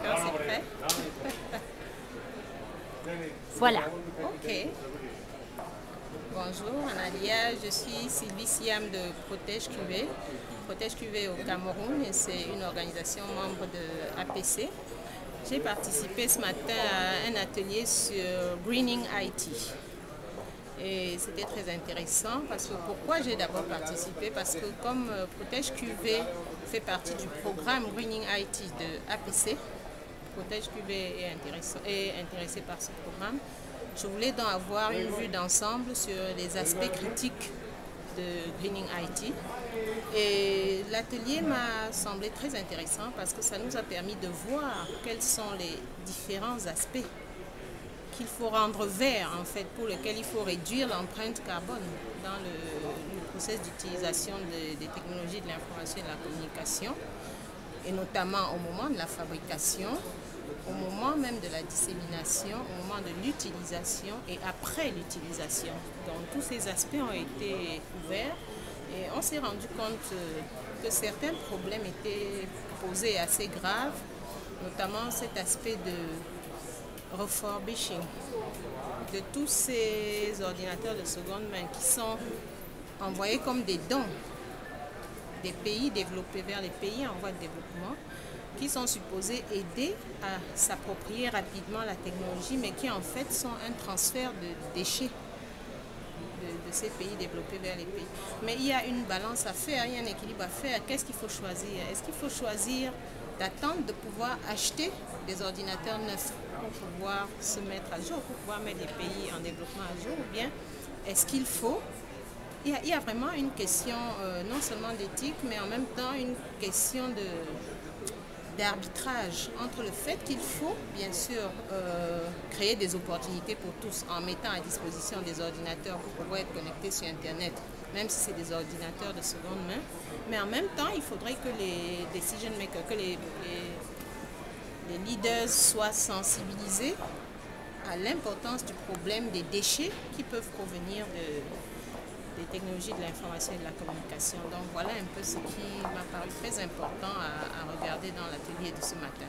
D'accord, c'est prêt. Voilà. Ok. Bonjour, Analia. Je suis Sylvie Siam de Protège QV. Protège QV au Cameroun et c'est une organisation membre de APC. J'ai participé ce matin à un atelier sur Greening IT. Et c'était très intéressant parce que pourquoi j'ai d'abord participé? Parce que comme Protège QV fait partie du programme Greening IT de APC, Protège QV est intéressé par ce programme. Je voulais donc avoir une vue d'ensemble sur les aspects critiques de Greening IT. Et l'atelier m'a semblé très intéressant parce que ça nous a permis de voir quels sont les différents aspects qu'il faut rendre verts en fait, pour lequel il faut réduire l'empreinte carbone dans le processus d'utilisation des technologies de l'information et de la communication, et notamment au moment de la fabrication, au moment même de la dissémination, au moment de l'utilisation et après l'utilisation. Donc tous ces aspects ont été couverts et on s'est rendu compte que certains problèmes étaient posés assez graves, notamment cet aspect de refurbishing de tous ces ordinateurs de seconde main qui sont envoyés comme des dons des pays développés vers les pays en voie de développement, qui sont supposés aider à s'approprier rapidement la technologie, mais qui en fait sont un transfert de déchets de ces pays développés vers les pays. Mais il y a une balance à faire, il y a un équilibre à faire. Qu'est-ce qu'il faut choisir? Est-ce qu'il faut choisir d'attendre de pouvoir acheter des ordinateurs neufs pour pouvoir se mettre à jour, pour pouvoir mettre les pays en développement à jour, ou bien est-ce qu'il faut... Il y a vraiment une question non seulement d'éthique, mais en même temps une question d'arbitrage entre le fait qu'il faut bien sûr créer des opportunités pour tous en mettant à disposition des ordinateurs pour pouvoir être connectés sur Internet, même si c'est des ordinateurs de seconde main, mais en même temps il faudrait que les decision makers, que les leaders soient sensibilisés à l'importance du problème des déchets qui peuvent provenir des technologies de l'information et de la communication. Donc voilà un peu ce qui m'a paru très important à regarder dans l'atelier de ce matin.